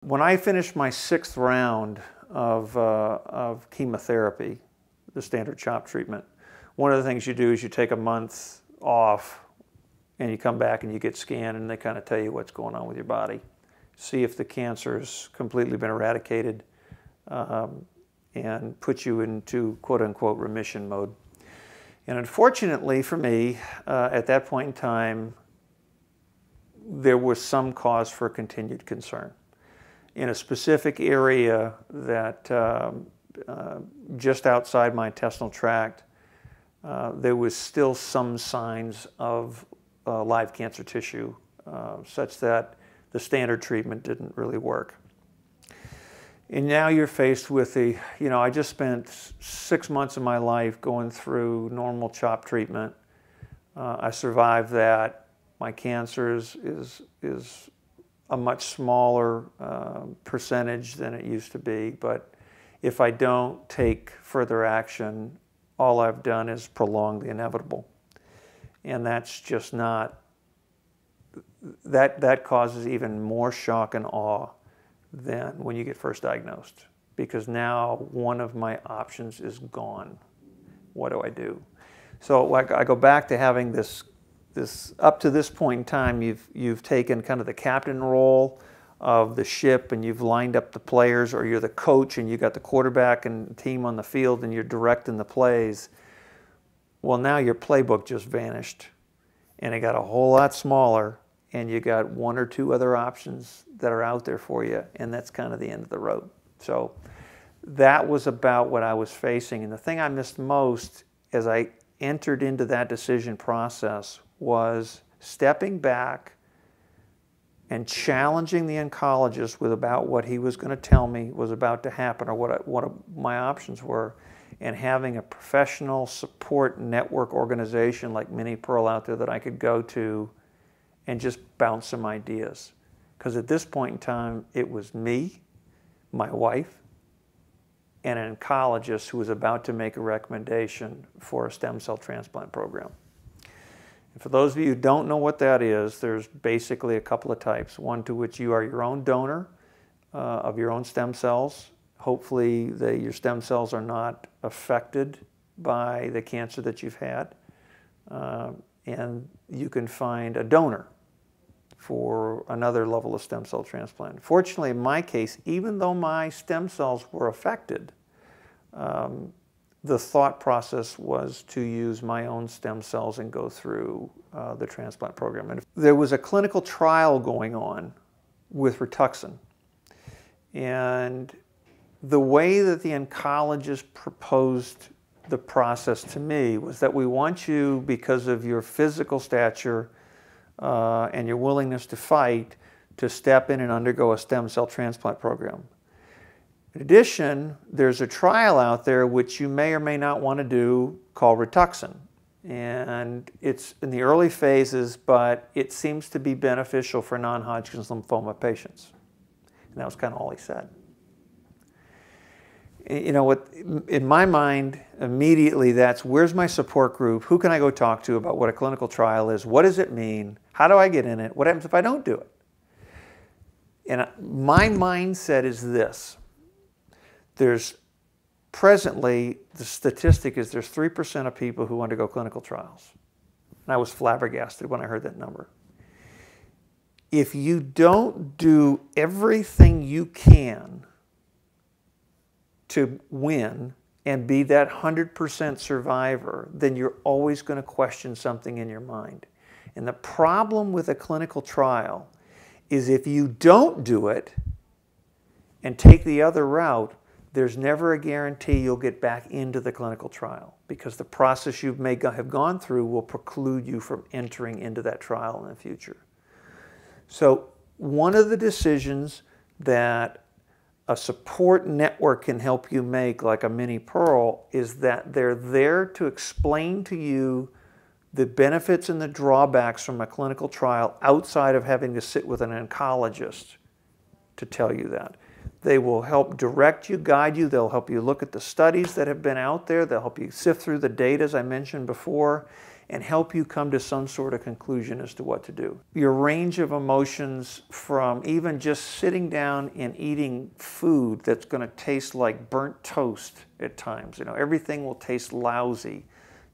When I finished my 6th round of chemotherapy, the standard CHOP treatment, one of the things you do is you take a month off and you come back and you get scanned and they kind of tell you what's going on with your body. See if the cancer's completely been eradicated and put you into quote-unquote remission mode. And unfortunately for me, at that point in time, there was some cause for continued concern. In a specific area that just outside my intestinal tract, there was still some signs of live cancer tissue, such that the standard treatment didn't really work. And now you're faced with the, I just spent 6 months of my life going through normal CHOP treatment. I survived that. My cancer is a much smaller percentage than it used to be, but if I don't take further action, all I've done is prolong the inevitable. And that's just not, that causes even more shock and awe than when you get first diagnosed, because now one of my options is gone. What do I do? So I go back to having this up to this point in time, you've taken kind of the captain role of the ship and you've lined up the players, or you're the coach and you got the quarterback and team on the field and you're directing the plays. Well, now your playbook just vanished and it got a whole lot smaller, and you got 1 or 2 other options that are out there for you, and that's kind of the end of the road. So that was about what I was facing. And the thing I missed most as I entered into that decision process was stepping back and challenging the oncologist with about what he was going to tell me was about to happen, or what my options were, and having a professional support network organization like Mini Pearl out there that I could go to and just bounce some ideas. Because at this point in time, it was me, my wife, and an oncologist who was about to make a recommendation for a stem cell transplant program. And for those of you who don't know what that is, there's basically a couple of types. One to which you are your own donor of your own stem cells. Hopefully your stem cells are not affected by the cancer that you've had. And you can find a donor for another level of stem cell transplant. Fortunately, in my case, even though my stem cells were affected, the thought process was to use my own stem cells and go through the transplant program. And there was a clinical trial going on with Rituxan. And the way that the oncologist proposed the process to me was that we want you, because of your physical stature and your willingness to fight, to step in and undergo a stem cell transplant program. In addition, there's a trial out there which you may or may not want to do called Rituxan. And it's in the early phases, but it seems to be beneficial for non-Hodgkin's lymphoma patients. And that was kind of all he said. In my mind, immediately that's, where's my support group? Who can I go talk to about what a clinical trial is? What does it mean? How do I get in it? What happens if I don't do it? And my mindset is this. There's presently, the statistic is there's 3% of people who undergo clinical trials. And I was flabbergasted when I heard that number. If you don't do everything you can to win and be that 100% survivor, then you're always going to question something in your mind. And the problem with a clinical trial is if you don't do it and take the other route, there's never a guarantee you'll get back into the clinical trial, because the process you may have gone through will preclude you from entering into that trial in the future. So one of the decisions that a support network can help you make, like a Mini Pearl, is that they're there to explain to you the benefits and the drawbacks from a clinical trial outside of having to sit with an oncologist to tell you that. They will help direct you, guide you. They'll help you look at the studies that have been out there. They'll help you sift through the data, as I mentioned before. and help you come to some sort of conclusion as to what to do. Your range of emotions, from even just sitting down and eating food that's going to taste like burnt toast at times, everything will taste lousy,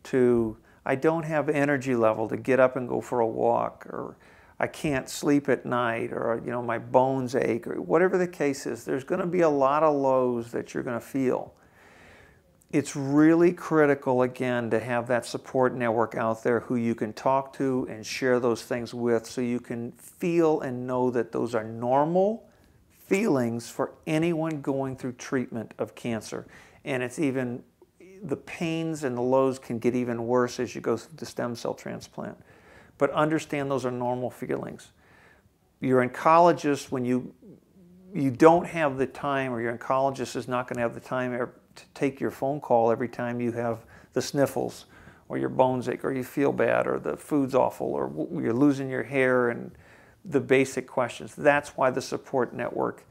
to I don't have energy level to get up and go for a walk, or I can't sleep at night, or my bones ache, or whatever the case is. There's going to be a lot of lows that you're going to feel. It's really critical, again, to have that support network out there who you can talk to and share those things with, so you can feel and know that those are normal feelings for anyone going through treatment of cancer. And it's even, the pains and the lows can get even worse as you go through the stem cell transplant. But understand those are normal feelings. Your oncologist, when you don't have the time, or your oncologist is not going to have the time to take your phone call every time you have the sniffles, or your bones ache, or you feel bad, or the food's awful, or you're losing your hair, and the basic questions. That's why the support network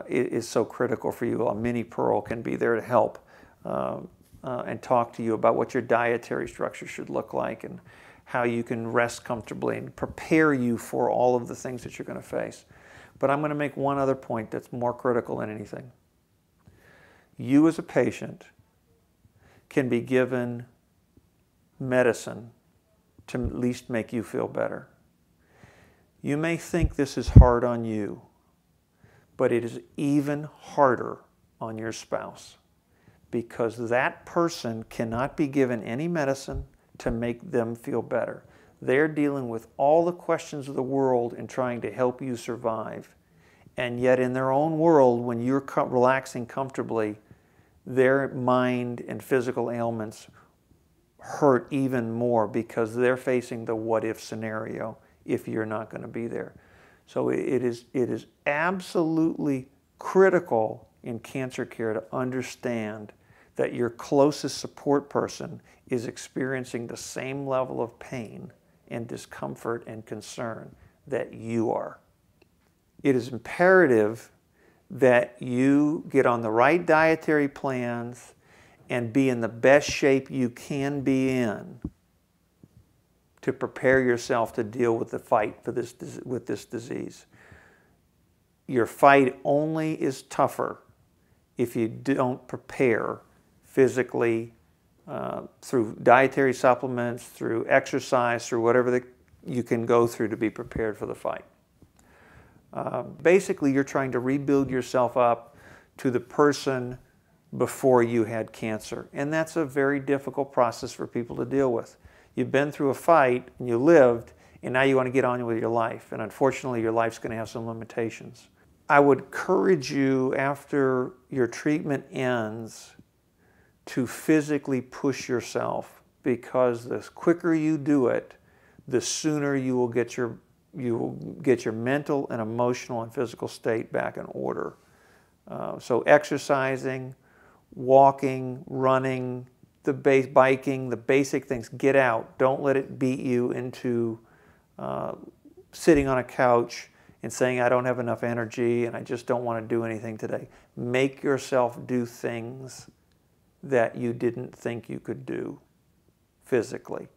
is so critical for you. A mini Pearl can be there to help and talk to you about what your dietary structure should look like, and how you can rest comfortably and prepare you for all of the things that you're going to face. But I'm going to make one other point that's more critical than anything. You as a patient can be given medicine to at least make you feel better. You may think this is hard on you, but it is even harder on your spouse, because that person cannot be given any medicine to make them feel better. They're dealing with all the questions of the world and trying to help you survive. And yet in their own world, when you're relaxing comfortably, their mind and physical ailments hurt even more, because they're facing the what-if scenario if you're not going to be there. So it is absolutely critical in cancer care to understand that your closest support person is experiencing the same level of pain and discomfort and concern that you are. It is imperative that you get on the right dietary plans and be in the best shape you can be in to prepare yourself to deal with the fight with this disease. Your fight only is tougher if you don't prepare physically, through dietary supplements, through exercise, through whatever you can go through to be prepared for the fight. Basically, you're trying to rebuild yourself up to the person before you had cancer. And that's a very difficult process for people to deal with. You've been through a fight, and you lived, and now you want to get on with your life. And unfortunately, your life's going to have some limitations. I would encourage you, after your treatment ends, to physically push yourself, because the quicker you do it, the sooner you will get your mental and emotional and physical state back in order. So exercising, walking, running, biking, the basic things. Get out. Don't let it beat you into sitting on a couch and saying, I don't have enough energy and I just don't want to do anything today. Make yourself do things that you didn't think you could do physically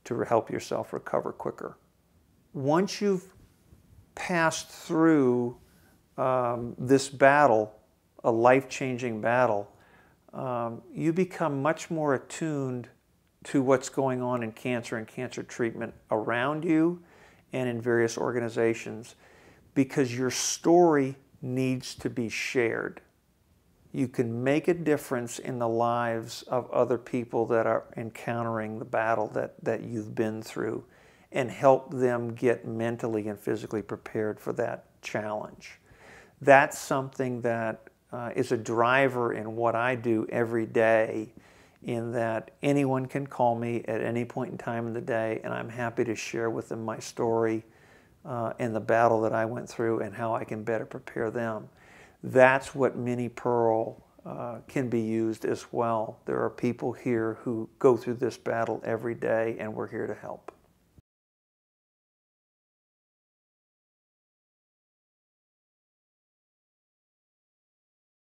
to help yourself recover quicker. Once you've passed through this battle, a life-changing battle, you become much more attuned to what's going on in cancer and cancer treatment around you and in various organizations, because your story needs to be shared. You can make a difference in the lives of other people that are encountering the battle that you've been through, and help them get mentally and physically prepared for that challenge. That's something that is a driver in what I do every day, in that anyone can call me at any point in time in the day, and I'm happy to share with them my story and the battle that I went through and how I can better prepare them. That's what Mini Pearl can be used as well. There are people here who go through this battle every day, and we're here to help.